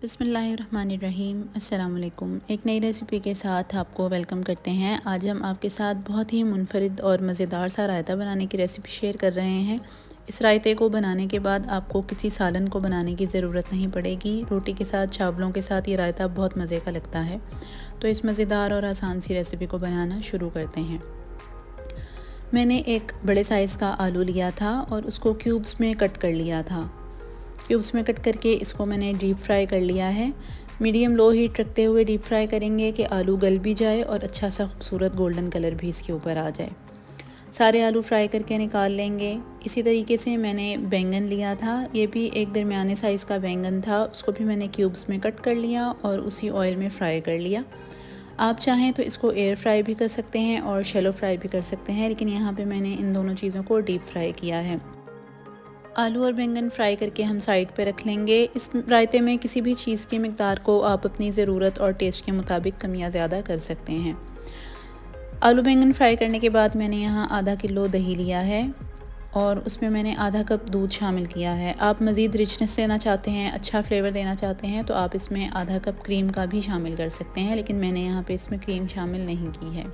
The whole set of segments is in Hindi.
बिस्मिल्लाहिर्रहमानिर्रहीम। अस्सलाम वालेकुम। एक नई रेसिपी के साथ आपको वेलकम करते हैं। आज हम आपके साथ बहुत ही मुनफरिद और मज़ेदार सा रायता बनाने की रेसिपी शेयर कर रहे हैं। इस रायते को बनाने के बाद आपको किसी सालन को बनाने की ज़रूरत नहीं पड़ेगी। रोटी के साथ, चावलों के साथ ये रायता बहुत मज़े का लगता है। तो इस मज़ेदार और आसान सी रेसिपी को बनाना शुरू करते हैं। मैंने एक बड़े साइज़ का आलू लिया था और उसको क्यूब्स में कट कर लिया था। क्यूब्स में कट करके इसको मैंने डीप फ्राई कर लिया है। मीडियम लो हीट रखते हुए डीप फ्राई करेंगे कि आलू गल भी जाए और अच्छा सा खूबसूरत गोल्डन कलर भी इसके ऊपर आ जाए। सारे आलू फ्राई करके निकाल लेंगे। इसी तरीके से मैंने बैंगन लिया था। ये भी एक दरमियाने साइज़ का बैंगन था। उसको भी मैंने क्यूब्स में कट कर लिया और उसी ऑयल में फ्राई कर लिया। आप चाहें तो इसको एयर फ्राई भी कर सकते हैं और शैलो फ्राई भी कर सकते हैं, लेकिन यहाँ पे मैंने इन दोनों चीज़ों को डीप फ्राई किया है। आलू और बैंगन फ्राई करके हम साइड पे रख लेंगे। इस रायते में किसी भी चीज़ की मिक़दार को आप अपनी ज़रूरत और टेस्ट के मुताबिक कम या ज़्यादा कर सकते हैं। आलू बैंगन फ्राई करने के बाद मैंने यहाँ आधा किलो दही लिया है और उसमें मैंने आधा कप दूध शामिल किया है। आप मज़ीद रिचनेस देना चाहते हैं, अच्छा फ्लेवर देना चाहते हैं तो आप इसमें आधा कप क्रीम का भी शामिल कर सकते हैं, लेकिन मैंने यहाँ पे इसमें क्रीम शामिल नहीं की है।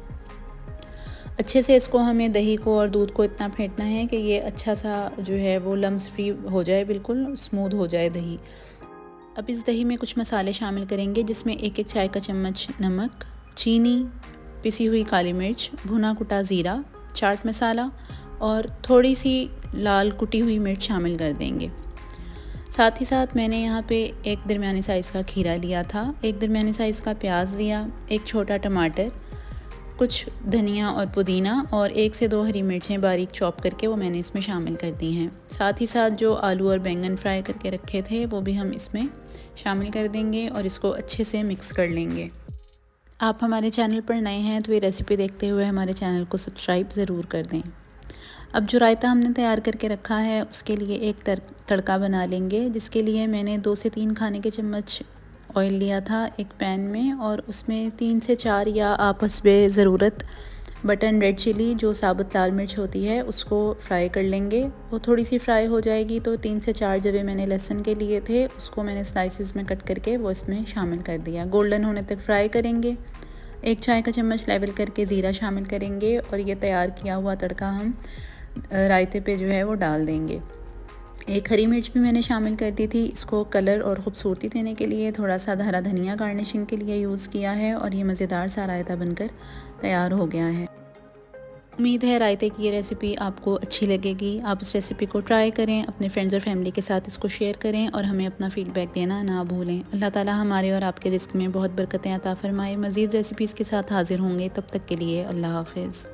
अच्छे से इसको हमें दही को और दूध को इतना फेंटना है कि ये अच्छा सा जो है वो लम्स फ्री हो जाए, बिल्कुल स्मूथ हो जाए दही। अब इस दही में कुछ मसाले शामिल करेंगे, जिसमें एक चाय का चम्मच नमक, चीनी, पिसी हुई काली मिर्च, भुना कुटा ज़ीरा, चाट मसाला और थोड़ी सी लाल कुटी हुई मिर्च शामिल कर देंगे। साथ ही साथ मैंने यहाँ पे एक दरमियानी साइज़ का खीरा लिया था, एक दरमियानी साइज़ का प्याज लिया, एक छोटा टमाटर, कुछ धनिया और पुदीना और 1 से 2 हरी मिर्चें बारीक चॉप करके वो मैंने इसमें शामिल कर दी हैं। साथ ही साथ जो आलू और बैंगन फ्राई करके रखे थे वो भी हम इसमें शामिल कर देंगे और इसको अच्छे से मिक्स कर लेंगे। आप हमारे चैनल पर नए हैं तो ये रेसिपी देखते हुए हमारे चैनल को सब्सक्राइब ज़रूर कर दें। अब जो रायता हमने तैयार करके रखा है उसके लिए एक तड़का बना लेंगे, जिसके लिए मैंने 2 से 3 खाने के चम्मच ऑयल लिया था एक पैन में और उसमें 3 से 4 या आप हस्बे ज़रूरत बटन रेड चिली जो साबुत लाल मिर्च होती है उसको फ्राई कर लेंगे। वो थोड़ी सी फ्राई हो जाएगी तो 3 से 4 जवे मैंने लहसुन के लिए थे उसको मैंने स्लाइसिस में कट करके वो इसमें शामिल कर दिया। गोल्डन होने तक फ्राई करेंगे। 1 चाय का चम्मच लेवल करके ज़ीरा शामिल करेंगे और ये तैयार किया हुआ तड़का हम रायते पे जो है वो डाल देंगे। एक हरी मिर्च भी मैंने शामिल कर दी थी। इसको कलर और ख़ूबसूरती देने के लिए थोड़ा सा हरा धनिया गार्निशिंग के लिए यूज़ किया है और ये मज़ेदार सा रायता बनकर तैयार हो गया है। उम्मीद है रायते की ये रेसिपी आपको अच्छी लगेगी। आप इस रेसिपी को ट्राई करें, अपने फ्रेंड्स और फैमिली के साथ इसको शेयर करें और हमें अपना फ़ीडबैक देना ना भूलें। अल्लाह ताला हमारे और आपके रिज़्क़ में बहुत बरकतें अता फ़रमाए। मज़ीद रेसिपीज़ के साथ हाज़िर होंगे, तब तक के लिए अल्लाह हाफ़िज़।